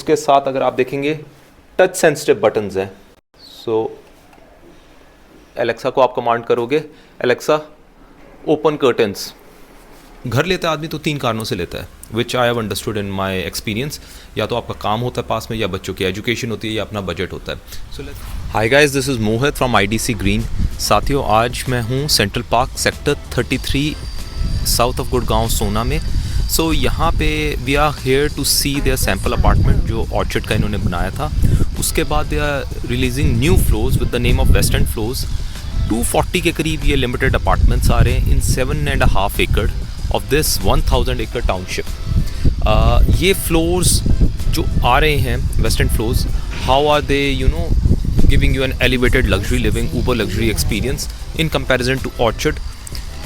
उसके साथ अगर आप देखेंगे टच सेंसिटिव बटन्स हैं। सो एलेक्सा को आप कमांड करोगे, एलेक्सा ओपन कर्टन्स। घर लेता है आदमी तो 3 कारणों से लेता है, which I have understood in my experience. या तो आपका काम होता है पास में, या बच्चों की एजुकेशन होती है, या अपना बजट होता है। So hi guys, this is Mohit from IDC green. साथियों, आज मैं हूँ central park sector 33 south of Gurgaon Sohna में। सो यहाँ पे we are here to see their sample apartment जो ऑर्चिड का इन्होंने बनाया था। उसके बाद they are releasing new floors with the name of western floors. 240 के करीब ये लिमिटेड अपार्टमेंट्स आ रहे हैं इन 7.5 एकड़ ऑफ दिस 1000 एकड़ टाउनशिप। ये फ्लोर्स जो आ रहे हैं western floors, how are they giving you an elevated luxury living, uber luxury experience in comparison to Orchid,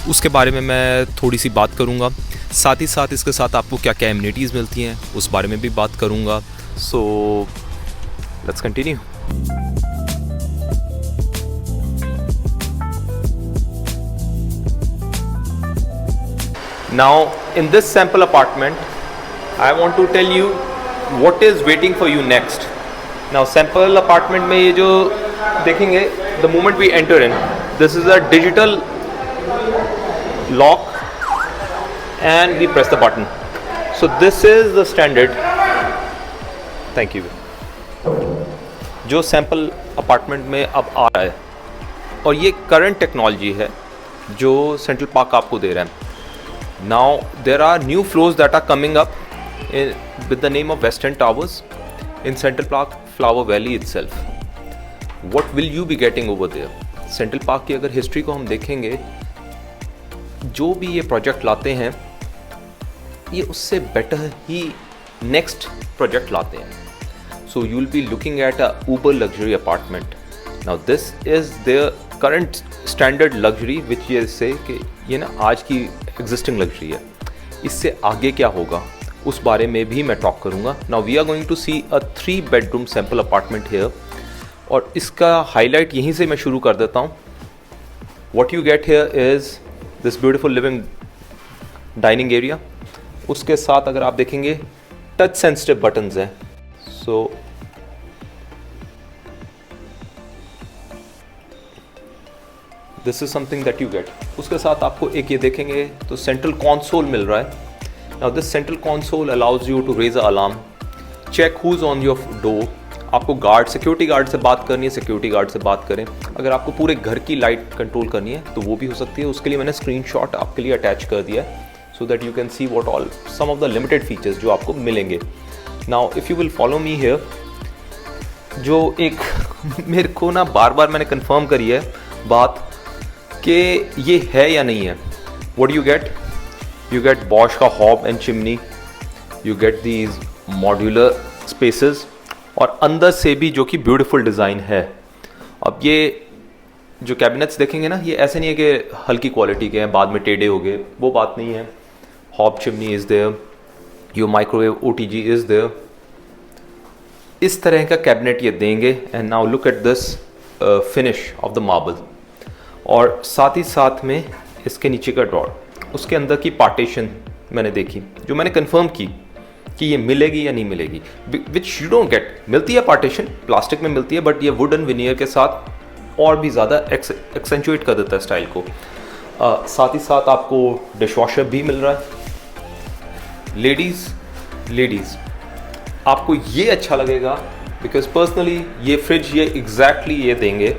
उसके बारे में मैं थोड़ी सी बात करूँगा। साथ ही साथ इसके साथ आपको क्या क्या एमिनिटीज़ मिलती हैं उस बारे में भी बात करूँगा। So let's continue. Now in this sample apartment I want to tell you what is waiting for you next. Now sample apartment में ये जो देखेंगे, the moment we enter in, this is a digital lock and we press the button. So this is the standard. Thank you. जो sample apartment में अब आ रहा है, और ये current technology है जो Central Park आपको दे रहा है। Now there are new floors that are coming up with the name of Western Towers in Central Park Flower Valley itself. What will you be getting over there? Central Park की अगर history को हम देखेंगे, जो भी ये project लाते हैं ये उससे बेटर ही नेक्स्ट प्रोजेक्ट लाते हैं। So you will be looking at a uber luxury apartment. Now this is their current standard luxury which ये से कि ये ना आज की एग्जिस्टिंग लग्जरी है। इससे आगे क्या होगा उस बारे में भी मैं टॉक करूँगा। Now we are going to see a 3 bedroom sample apartment here, और इसका हाईलाइट यहीं से मैं शुरू कर देता हूँ। What you get here is this beautiful living dining area. उसके साथ अगर आप देखेंगे टच सेंसिटिव बटन्स हैं। सो this is something that you get. उसके साथ आपको एक ये देखेंगे तो सेंट्रल कंसोल मिल रहा है। Now this central console allows you to raise a alarm, check who is on your door. आपको गार्ड, सिक्योरिटी गार्ड से बात करनी है, सिक्योरिटी गार्ड से बात करें। अगर आपको पूरे घर की लाइट कंट्रोल करनी है तो वो भी हो सकती है। उसके लिए मैंने स्क्रीनशॉट आपके लिए अटैच कर दिया है so that you can see what all some of the limited features जो आपको मिलेंगे। Now if you will follow me here, जो एक मेरे को ना बार बार मैंने कंफर्म करी है बात कि ये है या नहीं है। What you get? You get Bosch का hob and chimney, you get these modular spaces, और अंदर से भी जो कि ब्यूटीफुल डिज़ाइन है। अब ये जो कैबिनेट्स देखेंगे ना, ये ऐसे नहीं है कि हल्की क्वालिटी के हैं बाद में टेढ़े हो गए, वो बात नहीं है। Hob chimney is there, your microwave OTG is there. इस तरह का कैबिनेट ये देंगे। And now look at this finish of the marble, और साथ ही साथ में इसके नीचे का ड्रॉर, उसके अंदर की पार्टीशन मैंने देखी, जो मैंने कंफर्म की कि ये मिलेगी या नहीं मिलेगी, विच यू डोंट गेट। मिलती है पार्टीशन, प्लास्टिक में मिलती है, बट ये वुडन विनियर के साथ और भी ज़्यादा एक्सेंचुएट कर देता है स्टाइल को। साथ ही साथ आपको डिशवॉशर भी मिल रहा है। लेडीज़ आपको ये अच्छा लगेगा, बिकॉज पर्सनली ये फ्रिज ये एग्जैक्टली ये देंगे,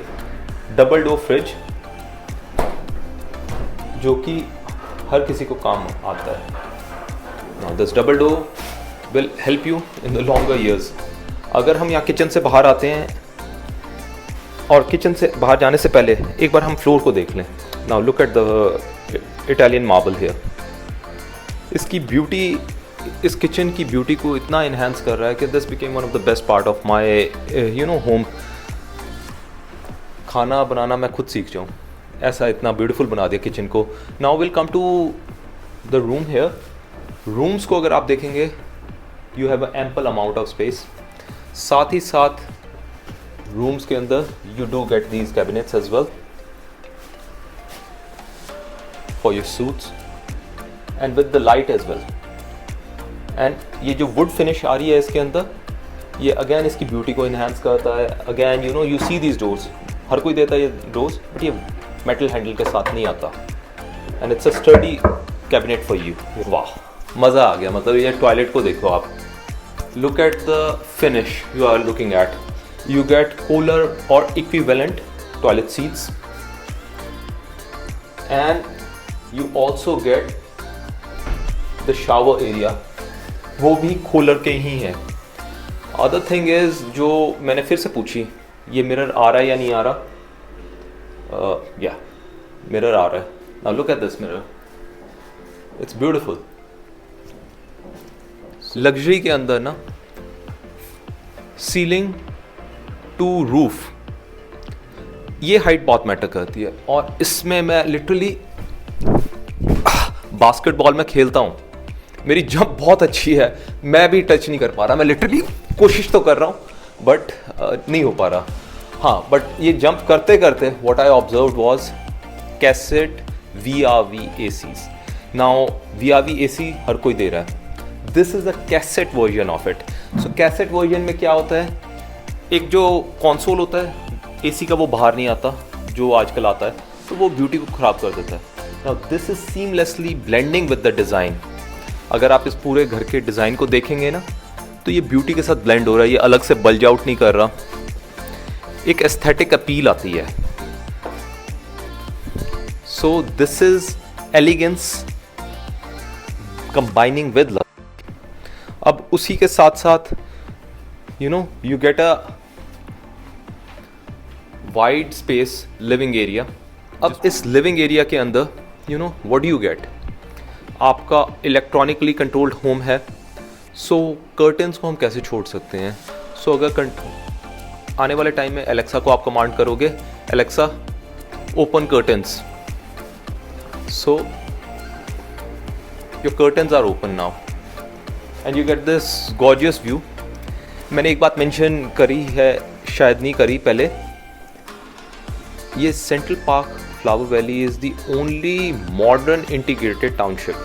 डबल डोर फ्रिज जो कि हर किसी को काम आता है। Now this double door will help you in the longer years. अगर हम यहाँ किचन से बाहर आते हैं, और किचन से बाहर जाने से पहले एक बार हम फ्लोर को देख लें। Now look at the Italian marble here. इसकी ब्यूटी, इस किचन की ब्यूटी को इतना इन्हेंस कर रहा है कि this became one of the best part of my home. खाना बनाना मैं खुद सीख जाऊँ, ऐसा इतना ब्यूटीफुल बना दिया किचन को। Now will come to the room here. Rooms को अगर आप देखेंगे, you have a ample amount of space. साथ ही साथ रूम्स के अंदर you do get these cabinets as well for your suits and with the light as well. And ये जो वुड फिनिश आ रही है इसके अंदर, ये अगेन इसकी ब्यूटी को इन्हांस करता है। Again you know you see these doors, हर कोई देता है ये डोर्स, बट ये मेटल हैंडल के साथ नहीं आता, and it's a study cabinet for you. वाह, मज़ा आ गया। मतलब ये टॉयलेट को देखो आप, look at the finish you are looking at. You get cooler और equivalent toilet seats, and you also get the shower area, वो भी कूलर के ही है। अदर थिंग इज, जो मैंने फिर से पूछी, ये मिरर आ रहा है या नहीं आ रहा? या मिरर आ रहा है। Now look at this mirror, it's beautiful. Luxury के अंदर ना सीलिंग टू रूफ, ये हाइट बहुत मैटर करती है। और इसमें मैं लिटरली बास्केटबॉल में खेलता हूँ, मेरी जंप बहुत अच्छी है, मैं भी टच नहीं कर पा रहा। मैं लिटरली कोशिश तो कर रहा हूँ बट नहीं हो पा रहा। हाँ, बट ये जंप करते करते what I observed was cassette VRV ACs। Now VRV AC हर कोई दे रहा है, this is a cassette version of it. So cassette version में क्या होता है, एक जो कंसोल होता है AC का वो बाहर नहीं आता जो आजकल आता है, तो वो ब्यूटी को ख़राब कर देता है। Now this is seamlessly blending with the design. अगर आप इस पूरे घर के डिज़ाइन को देखेंगे ना, तो ये ब्यूटी के साथ ब्लेंड हो रहा है, ये अलग से बल्ज आउट नहीं कर रहा, एक एस्थेटिक अपील आती है। So this is elegance combining with love. अब उसी के साथ साथ you know you get a wide space living area. अब इस लिविंग एरिया के अंदर you know what do you get, आपका इलेक्ट्रॉनिकली कंट्रोल्ड होम है। सो कर्टन्स को हम कैसे छोड़ सकते हैं? सो अगर आने वाले टाइम में एलेक्सा को आप कमांड करोगे, Alexa open curtains, so your curtains are open now and you get this gorgeous view. मैंने एक बात मेंशन करी है, शायद नहीं करी पहले, ये central park flower valley is the only modern integrated township.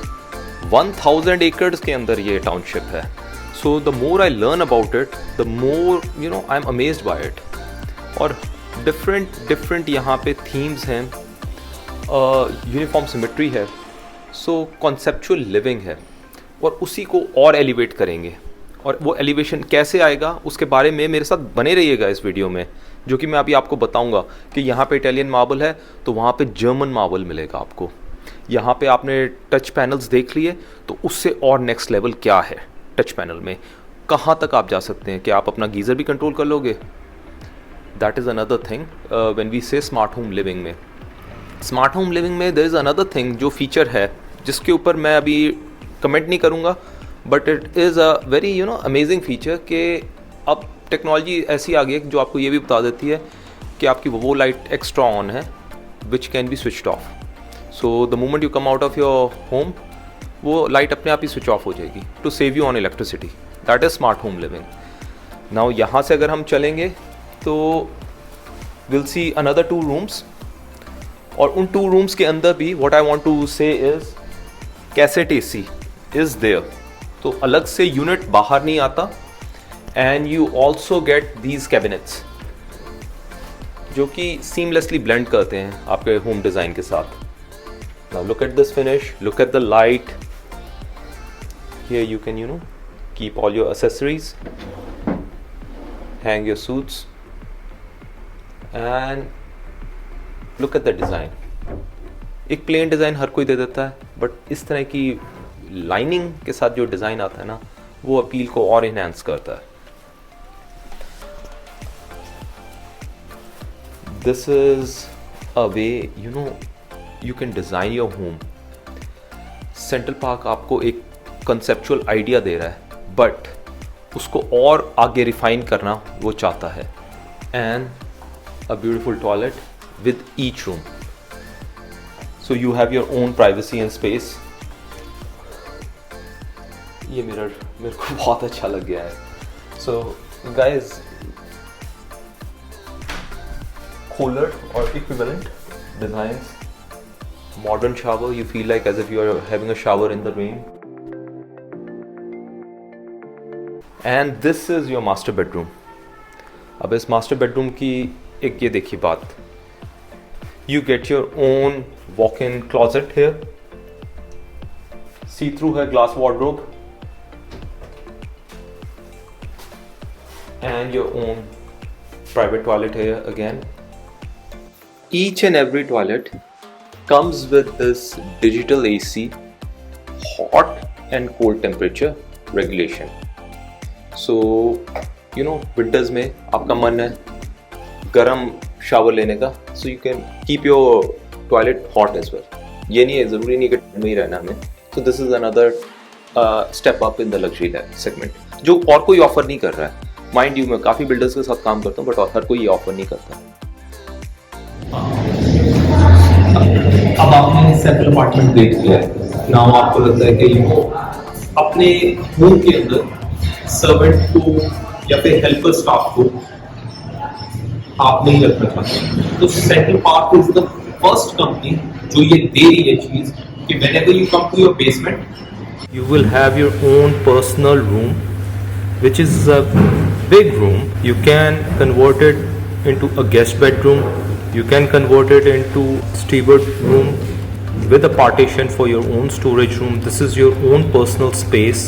1000 acres के अंदर ये टाउनशिप है। So the more I learn about it, the more you know I am amazed bye it. और डिफरेंट यहाँ पे थीम्स हैं, यूनिफॉर्म सिमेट्री है, सो conceptual living है, और उसी को और एलिवेट करेंगे। और वो एलिवेशन कैसे आएगा उसके बारे में मेरे साथ बने रहिएगा इस वीडियो में, जो कि मैं अभी आपको बताऊंगा कि यहाँ पे इटालियन मार्बल है तो वहाँ पे जर्मन मार्बल मिलेगा आपको। यहाँ पे आपने टच पैनल्स देख लिए, तो उससे और नेक्स्ट लेवल क्या है टच पैनल में, कहाँ तक आप जा सकते हैं कि आप अपना गीज़र भी कंट्रोल कर लोगे। That is another thing when we say smart home living में। स्मार्ट होम लिविंग में देयर इज़ अनदर थिंग जो फीचर है, जिसके ऊपर मैं अभी कमेंट नहीं करूँगा, but it is a very you know amazing feature कि अब टेक्नोलॉजी ऐसी आ गई है जो आपको ये भी बता देती है कि आपकी वो लाइट एक्स्ट्रा ऑन है which can be switched off. So the moment you come out of your home, वो लाइट अपने आप ही स्विच ऑफ हो जाएगी to save you on electricity. That is smart home living. Now यहाँ से अगर हम चलेंगे तो विल सी अनदर 2 रूम्स, और उन 2 रूम्स के अंदर भी what I want to say is cassette AC is there. तो अलग से यूनिट बाहर नहीं आता, and you also get these cabinets जो कि सीमलेसली ब्लेंड करते हैं आपके होम डिज़ाइन के साथ। Now look at this finish, look at the light. Here you can you know keep all your accessories, hang your suits, and look at the design. एक plane design हर कोई दे देता है, but इस तरह की lining के साथ जो डिज़ाइन आता है ना, वो अपील को और इनहेंस करता है। This is a way you know you can design your home. Central park आपको एक कंसेप्चुअल आइडिया दे रहा है, बट उसको और आगे रिफाइन करना वो चाहता है। And a beautiful toilet with each room, so you have your own privacy and space. ये मिरर मेरे को बहुत अच्छा लग गया है। सो गाइज, कूलर और equivalent designs, modern shower, you feel like as if you are having a shower in the rain. And this is your master bedroom. अब इस मास्टर बेडरूम की एक ये देखिए बात, you get your own walk in closet here, see through है glass wardrobe, and your own private toilet here again. Each and every toilet comes with this digital AC, hot and cold temperature regulation. So you know winters में आपका मन है गर्म shower लेने का, so you can keep your toilet hot as well. ये नहीं है, ज़रूरी नहीं कि ठंड में ही रहना हमें. So this is another step up in the luxury segment जो और कोई ऑफर नहीं कर रहा है. माइंड यू, मैं काफ़ी बिल्डर्स के साथ काम करता हूँ, बट हर कोई ये ऑफर नहीं करता. अब आपने सेंट्रल अपार्टमेंट देख लिया है, नाउ आपको लगता है कि यू अपने होम के अंदर सर्वेंट को या फिर हेल्पर स्टाफ को आप नहीं रखना चाहते, तो Central Park is the first company जो ये दे रही है चीज कि whenever you come to your basement you will have your own personal room which is a big room. You can convert it into a guest bedroom, you can convert it into steward room with a partition for your own storage room. This is your own personal space.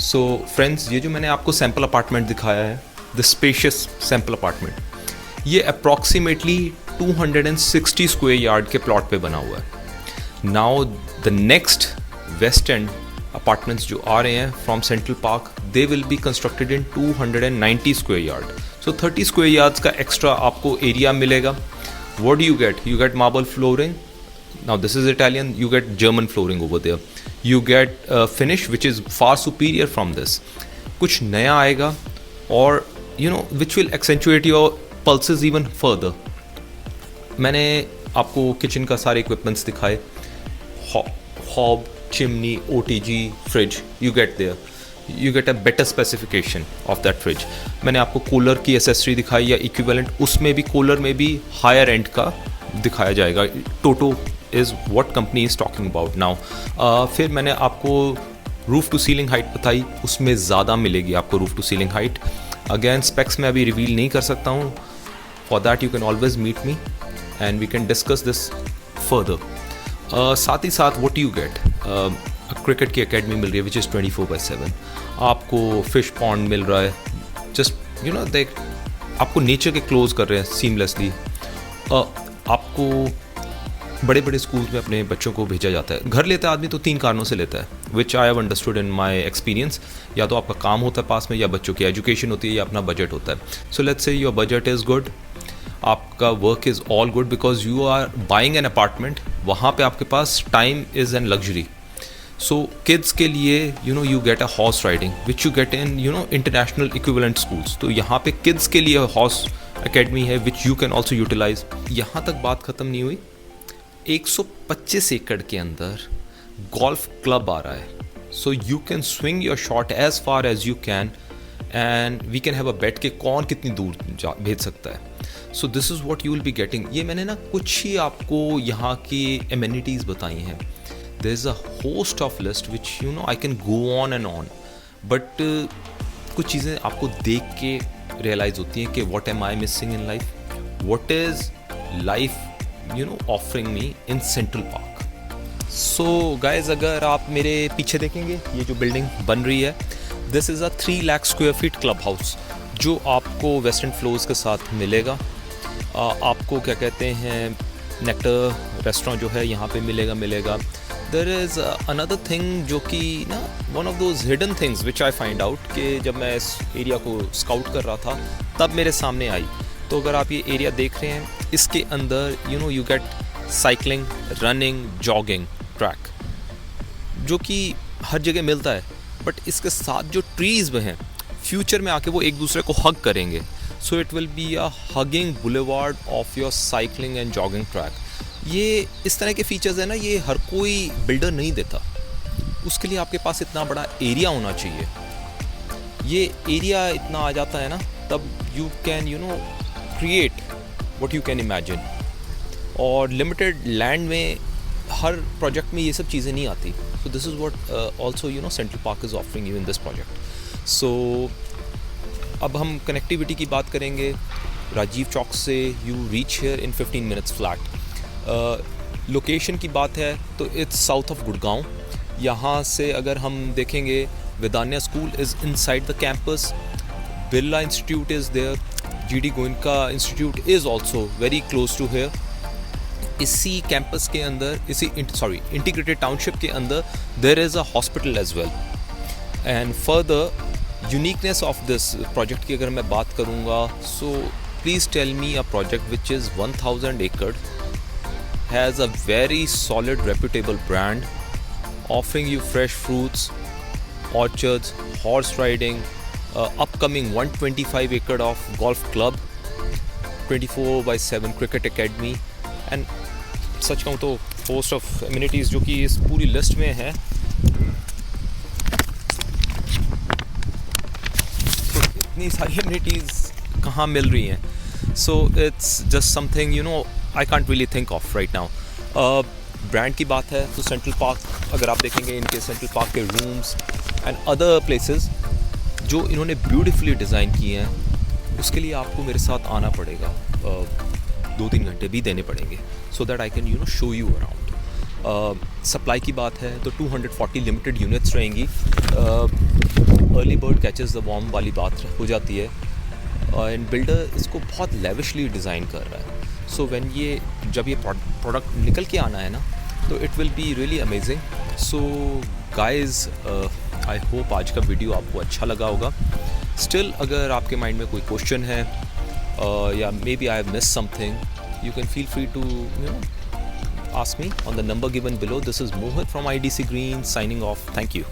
So friends, ये जो मैंने आपको sample apartment दिखाया है, the spacious sample apartment, ये approximately 260 square yard के plot पे बना हुआ है. Now the next West End apartments जो आ रहे हैं from Central Park, they will be constructed in 290 square yard. So 30 square yards का एक्स्ट्रा आपको एरिया मिलेगा. What do you get? You get marble flooring. Now this is Italian, you get German flooring over there. You get finish which is far superior from this. कुछ नया आएगा और you know which will accentuate your pulses even further. मैंने आपको kitchen का सारे equipments दिखाए, hob, chimney, OTG, fridge, you get there, you get a better specification of that fridge. मैंने आपको कूलर की एसेसरी दिखाई या इक्विवेलेंट, उसमें भी कूलर में भी हायर एंड का दिखाया जाएगा. Toto is what company is talking about now. फिर मैंने आपको रूफ टू सीलिंग हाइट बताई, उसमें ज़्यादा मिलेगी आपको roof to ceiling height. Again specs में अभी रिवील नहीं कर सकता हूँ. For that you can always meet me and we can discuss this further. साथ ही साथ what you get, क्रिकेट की एकेडमी मिल रही है which is 24/7. आपको फिश पॉन्ड मिल रहा है, जस्ट यू नो देख आपको नेचर के क्लोज कर रहे हैं सीमलेसली. आपको बड़े बड़े स्कूल्स में अपने बच्चों को भेजा जाता है. घर लेता है आदमी तो 3 कारणों से लेता है, which I have understood in my experience. या तो आपका काम होता है पास में, या बच्चों की एजुकेशन होती है, या अपना बजट होता है. So let's say your budget is good, आपका work is all good because you are buying an apartment. वहाँ पे आपके पास time is an luxury. So kids के लिए you know you get a horse riding which you get in you know international equivalent schools. तो यहाँ पे kids के लिए हॉर्स अकेडमी है which you can also utilize. यहाँ तक बात ख़त्म नहीं हुई. 125 एकड़ के अंदर गोल्फ क्लब आ रहा है. So you can swing your shot as far as you can and we can have a bet कि कौन कितनी दूर भेज सकता है. So this is what you will be getting. ये मैंने ना कुछ ही आपको यहाँ की एमिनिटीज़ बताई हैं. There is a host of list which you know I can go on and on, but कुछ चीज़ें आपको देख के रियलाइज़ होती हैं कि what am I missing in life, what is life you know offering me in Central Park. So guys, अगर आप मेरे पीछे देखेंगे ये जो बिल्डिंग बन रही है, this is a 3 lakh square feet club house जो आपको वेस्टर्न फ्लोर्स के साथ मिलेगा. आपको क्या कहते हैं नेक्टर रेस्टोरेंट जो है यहाँ पे मिलेगा. देयर इज़ अनदर थिंग जो कि ना one of those hidden things which I find out कि जब मैं इस एरिया को स्काउट कर रहा था तब मेरे सामने आई. तो अगर आप ये एरिया देख रहे हैं, इसके अंदर you know you gate cycling, running, jogging track जो कि हर जगह मिलता है. बट इसके साथ जो ट्रीज़ में हैं फ्यूचर में आके वो एक दूसरे को हग करेंगे. So it will be a hugging boulevard of your cycling and jogging track. ये इस तरह के फीचर्स है ना, ये हर कोई बिल्डर नहीं देता. उसके लिए आपके पास इतना बड़ा एरिया होना चाहिए. ये एरिया इतना आ जाता है ना, तब you can you know create what you can imagine. और लिमिटेड लैंड में हर प्रोजेक्ट में ये सब चीज़ें नहीं आती. So this is what also you know central park is offering you in this project. So अब हम कनेक्टिविटी की बात करेंगे. राजीव चौक से you reach here in 15 minutes flat. Location की बात है तो इट्स साउथ ऑफ गुड़गांव. यहाँ से अगर हम देखेंगे, Vedanya school is inside the campus, Birla institute is there, GD Goenka institute is also very close to here. इसी कैंपस के अंदर, इंटीग्रेटेड टाउनशिप के अंदर there is a hospital as well. And further uniqueness of this project की अगर मैं बात करूँगा, so please tell me a project which is 1000 एकड़, has a very solid reputable brand, offering you fresh fruits, orchards, horse riding, upcoming 125 acre of golf club, 24/7 cricket academy, and सच कहूँ तो host of amenities जो कि इस पूरी list में है. तो इतनी सारी amenities कहाँ मिल रही हैं. So it's just something you know I can't really think of right now. Brand की बात है तो सेंट्रल पार्क अगर आप देखेंगे, इनके सेंट्रल पार्क के रूम्स एंड अदर प्लेसेस जो इन्होंने ब्यूटीफुली डिज़ाइन किए हैं, उसके लिए आपको मेरे साथ आना पड़ेगा. 2-3 घंटे भी देने पड़ेंगे so that I can you know show you around. Supply की बात है तो 240 लिमिटेड यूनिट्स रहेंगी. Early bird catches the worm वाली बात हो जाती है. एंड बिल्डर इसको बहुत लेविशली डिज़ाइन कर रहा है. सो जब ये प्रोडक्ट निकल के आना है ना, तो it will be really amazing. So guys, I hope आज का वीडियो आपको अच्छा लगा होगा. स्टिल अगर आपके माइंड में कोई क्वेश्चन है या maybe I have miss something, you can feel free to ask me on the number given below. This is Mohit from IDC Green signing off. Thank you.